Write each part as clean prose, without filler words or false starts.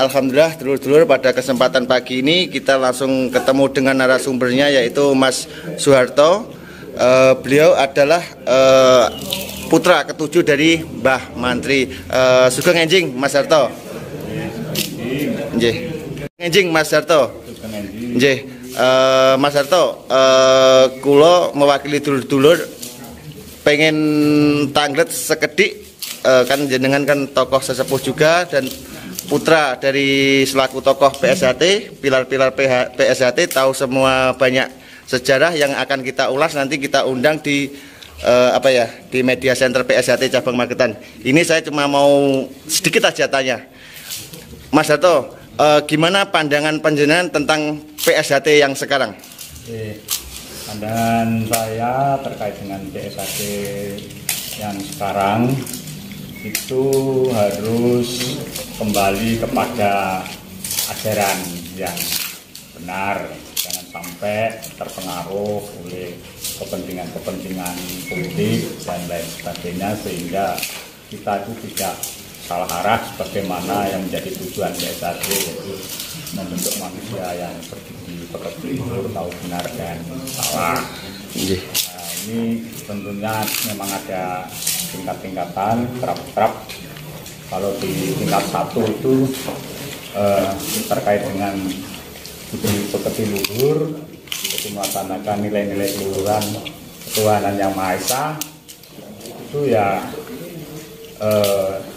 Alhamdulillah dulur-dulur, pada kesempatan pagi ini kita langsung ketemu dengan narasumbernya, yaitu Mas Soeharto. Beliau adalah putra ketujuh dari Mbah Mantri. Sugeng enjing Mas Soeharto. Nggih. Enjing Mas Soeharto. Nggih. Mas Soeharto, kula mewakili dulur-dulur pengen tanglet sekedik, kan jenengan kan tokoh sesepuh juga dan putra dari selaku tokoh PSHT, pilar-pilar PSHT, tahu semua banyak sejarah yang akan kita ulas, nanti kita undang di di media center PSHT cabang Magetan. Ini saya cuma mau sedikit aja tanya, Mas Soeharto, gimana pandangan panjenengan tentang PSHT yang sekarang? Pandangan saya terkait dengan PSHT yang sekarang itu harus kembali kepada ajaran yang benar, jangan sampai terpengaruh oleh kepentingan-kepentingan politik dan lain sebagainya, sehingga kita itu tidak salah arah sebagaimana yang menjadi tujuan PSHT, yaitu membentuk manusia yang berdiri, pekerti, tahu benar dan salah. Nah, ini tentunya memang ada tingkat-tingkatan, terap-terap. Kalau di tingkat 1 itu terkait dengan budi pekerti luhur, itu melaksanakan nilai-nilai keluhuran ketuhanan yang Maha Esa, itu ya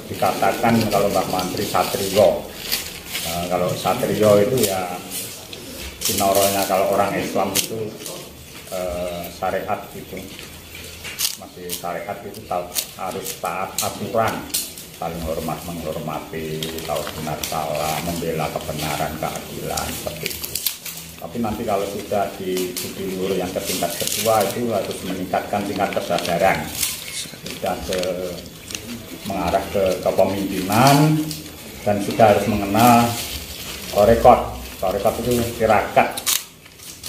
dikatakan kalau Mbah Mantri Satrio. Kalau Satrio itu ya sinoronya kalau orang Islam itu syariat gitu, masih syariat itu harus taat aturan, saling hormat menghormati, tahu benar salah, membela kebenaran, keadilan, seperti itu. Tapi nanti kalau sudah di budi luhur yang ke tingkat kedua itu harus meningkatkan tingkat kesadaran sudah mengarah ke kepemimpinan, dan sudah harus mengenal torekot. Torekot itu tirakat,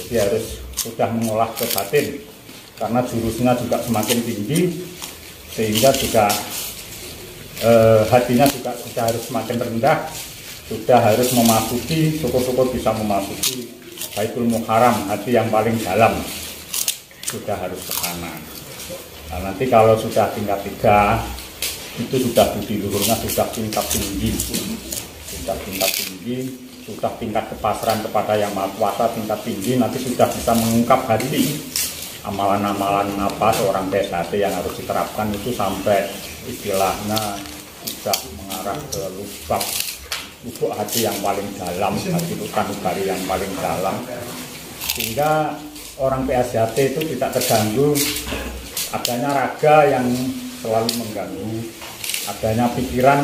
jadi harus sudah mengolah ke batin, karena jurusnya juga semakin tinggi, sehingga juga hatinya juga sudah harus semakin rendah, sudah harus memasuki, syukur-syukur bisa memasuki Baitul Muharram, hati yang paling dalam, sudah harus ke sana. Nah, nanti kalau sudah tingkat 3, itu sudah budi luhurnya sudah tingkat tinggi, sudah tingkat kepasrahan kepada Yang Maha Kuasa tingkat tinggi. Nanti sudah bisa mengungkap hati, amalan-amalan apa seorang PSHT yang harus diterapkan itu sampai istilahnya sudah mengarah ke lubuk hati yang paling dalam, hati nurani yang paling dalam, sehingga orang PSHT itu tidak terganggu adanya raga yang selalu mengganggu, adanya pikiran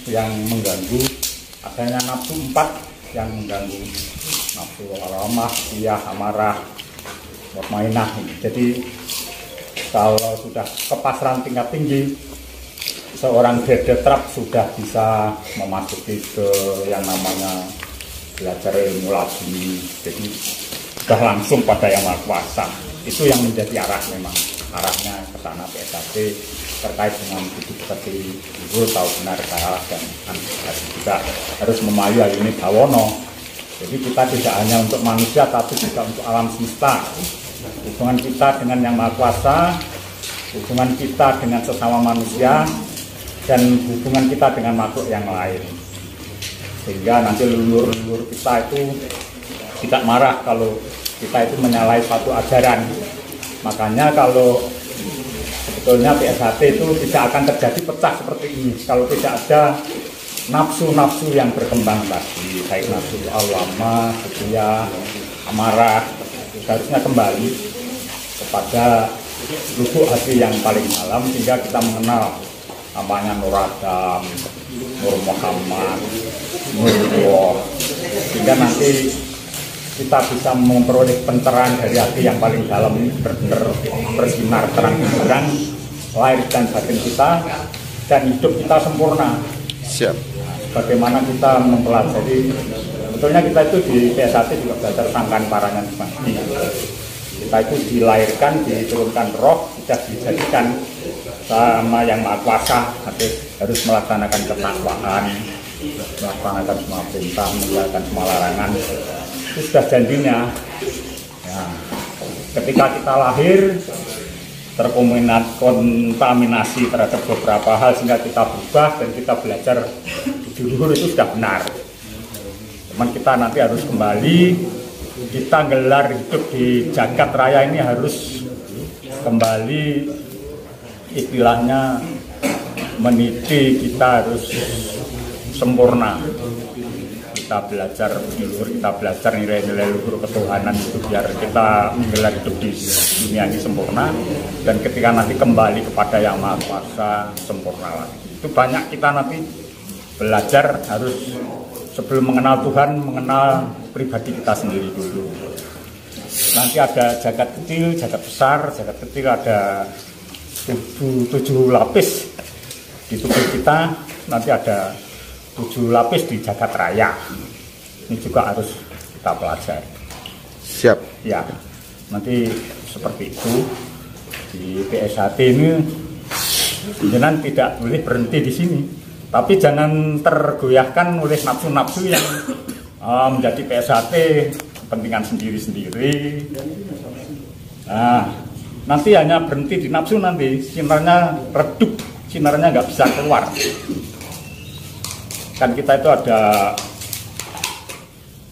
yang mengganggu, adanya nafsu 4 yang mengganggu, nafsu alamah, iya, amarah, mutmainah. Jadi kalau sudah kepasrahan tingkat tinggi, seorang dedetrap sudah bisa memasuki ke yang namanya belajar ilmu laduni. Jadi sudah langsung pada Yang Maha Kuasa. Itu yang menjadi arah, memang arahnya ke sana PSHT terkait dengan hidup seperti itu, tahu benar salah, dan juga harus memayu ayuni bawono. Jadi kita tidak hanya untuk manusia tapi juga untuk alam semesta. Hubungan kita dengan Yang Maha Kuasa, hubungan kita dengan sesama manusia, dan hubungan kita dengan makhluk yang lain, sehingga nanti leluhur kita itu tidak marah kalau kita itu menyalahi suatu ajaran. Makanya kalau sebetulnya PSHT itu tidak akan terjadi pecah seperti ini kalau tidak ada nafsu-nafsu yang berkembang tadi, baik nafsu awamah, setia, amarah. Harusnya kembali kepada lubuk hati yang paling dalam, sehingga kita mengenal namanya Nur Adam, Nur Muhammad, Nur Allah, sehingga nanti kita bisa memperoleh pencerahan dari hati yang paling dalam, benar-benar bersinar terang benderang lahir dan batin kita, dan hidup kita sempurna. Siap. Bagaimana kita mempelajari, sebetulnya kita itu di PSHT juga belajar sangkan parangan semati. Kita itu dilahirkan, diturunkan roh, sudah dijadikan sama Yang Maha Kuasa, harus melaksanakan ketakwaan, melaksanakan semua perintah, menjalankan semua larangan. Itu sudah janjinya. Ya, ketika kita lahir terkontaminasi terhadap beberapa hal sehingga kita berubah dan kita belajar di luhur, itu sudah benar. Cuman kita nanti harus kembali, kita gelar hidup di jagat raya ini harus kembali, istilahnya meniti, kita harus sempurna. Kita belajar di luhur, kita belajar nilai-nilai luhur ketuhanan itu biar kita menggelar hidup di dunia ini sempurna, dan ketika nanti kembali kepada Yang Maha Kuasa sempurna lagi. Itu banyak kita nanti belajar, harus sebelum mengenal Tuhan, mengenal pribadi kita sendiri dulu. Nanti ada jagat kecil, jagat besar. Jagat kecil ada 7 lapis di tubuh kita, nanti ada 7 lapis di jagat raya. Ini juga harus kita pelajari. Siap. Ya, nanti seperti itu. Di PSHT ini jangan tidak boleh berhenti di sini, tapi jangan tergoyahkan oleh nafsu-nafsu yang menjadi PSHT kepentingan sendiri-sendiri. Nah, nanti hanya berhenti di nafsu, nanti sinarnya redup, sinarnya nggak bisa keluar. Kan kita itu ada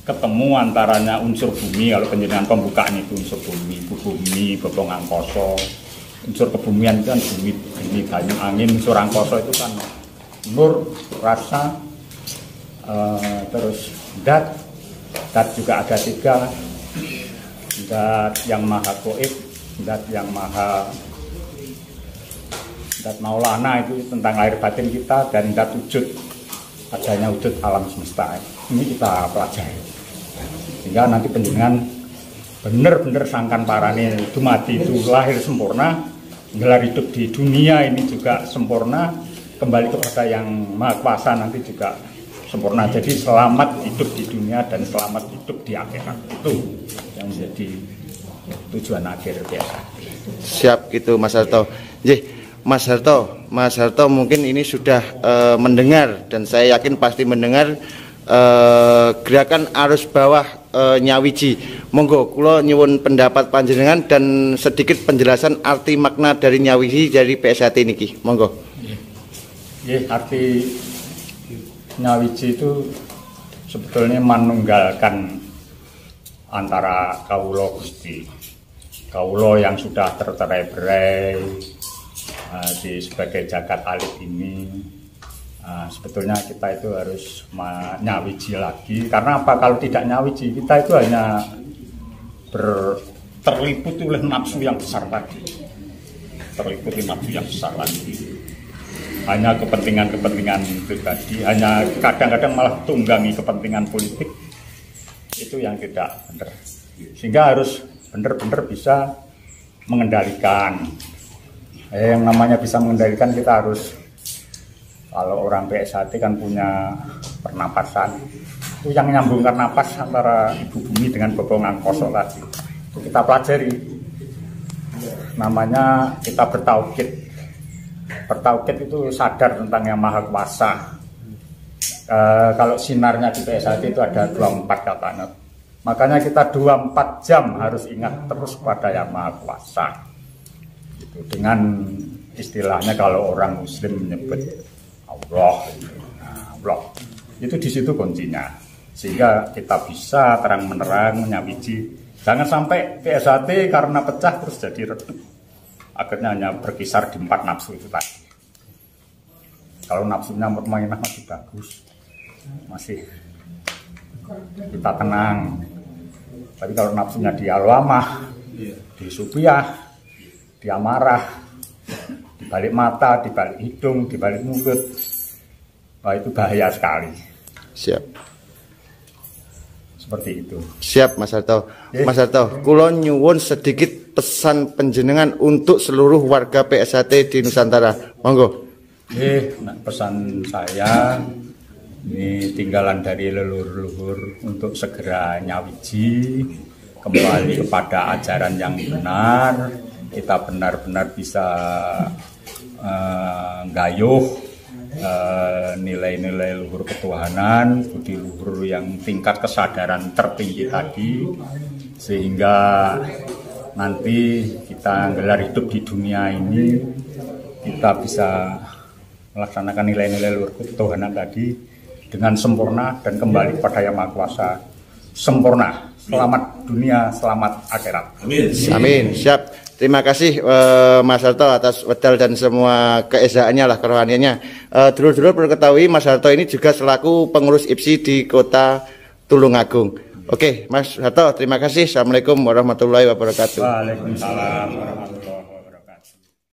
ketemu antaranya unsur bumi, kalau penjelasan pembukaan itu unsur bumi, bobong angkoso. Unsur kebumian itu kan bumi, banyu, angin. Unsur angkoso itu kan nur, rasa, terus dat juga ada 3, dat yang maha goib, dat yang maha, dat maulana itu tentang lahir batin kita, dan dat wujud, adanya wujud alam semesta. Ini kita pelajari sehingga nanti penjenengan benar-benar sangkan parane dumadi itu lahir sempurna, gelar hidup di dunia ini juga sempurna, kembali kepada yang Maha Kuasa nanti juga sempurna. Jadi selamat hidup di dunia dan selamat hidup di akhirat, itu yang menjadi tujuan akhir PSAT. Siap gitu Mas Harto. Mas Harto mungkin ini sudah mendengar, dan saya yakin pasti mendengar gerakan arus bawah nyawiji. Monggo kula nyuwun pendapat panjenengan dan sedikit penjelasan arti makna dari nyawiji dari PSAT niki. Monggo. Arti nyawiji itu sebetulnya menunggalkan antara kawula Gusti, kawula yang sudah tercerai-berai sebagai jagat alit ini. Sebetulnya kita itu harus nyawiji lagi, karena apa? Kalau tidak nyawiji, kita itu hanya terliput oleh nafsu yang besar tadi, hanya kepentingan pribadi, hanya kadang-kadang malah tunggangi kepentingan politik. Itu yang tidak benar, sehingga harus benar-benar bisa mengendalikan. Yang namanya bisa mengendalikan, kita harus, kalau orang PSAT kan punya pernapasan, itu yang menyambungkan napas antara ibu bumi dengan bobongan kosong tadi, itu kita pelajari. Namanya kita bertauhid. Bertauhid itu sadar tentang yang Maha Kuasa. Kalau sinarnya di PSAT itu ada 24 katanya. Makanya kita 24 jam harus ingat terus pada yang Maha Kuasa. Dengan istilahnya kalau orang Muslim menyebut Allah, itu di situ kuncinya, sehingga kita bisa terang menerang menyawiji. Jangan sampai PSAT karena pecah terus jadi redup, akhirnya hanya berkisar di 4 nafsu itu tadi. Kalau nafsunya mutmainah masih bagus, masih kita tenang. Tapi kalau nafsunya di alwamah, di supiah, di amarah, di balik mata, di balik hidung, di balik mulut, wah itu bahaya sekali. Siap. Seperti itu. Siap Mas Harto. Mas Harto, kula nyuwun sedikit pesan panjenengan untuk seluruh warga PSAT di Nusantara. Monggo. Pesan saya ini tinggalan dari leluhur-leluhur untuk segera nyawiji, kembali kepada ajaran yang benar. Kita benar-benar bisa gayuh nilai-nilai luhur ketuhanan, budi luhur yang tingkat kesadaran tertinggi tadi, sehingga nanti kita gelar hidup di dunia ini kita bisa melaksanakan nilai-nilai luhur ketuhanan tadi dengan sempurna dan kembali kepada Yang Maha Kuasa sempurna. Selamat dunia, selamat akhirat. Amin. Amin. Siap. Terima kasih Mas Harto atas wedal dan semua keesaannya lah, kerohaniannya. Dulur-dulur perlu ketahui Mas Harto ini juga selaku pengurus IPSI di Kota Tulungagung. Oke, Mas Harto, terima kasih. Assalamualaikum warahmatullahi wabarakatuh. Waalaikumsalam warahmatullahi wabarakatuh.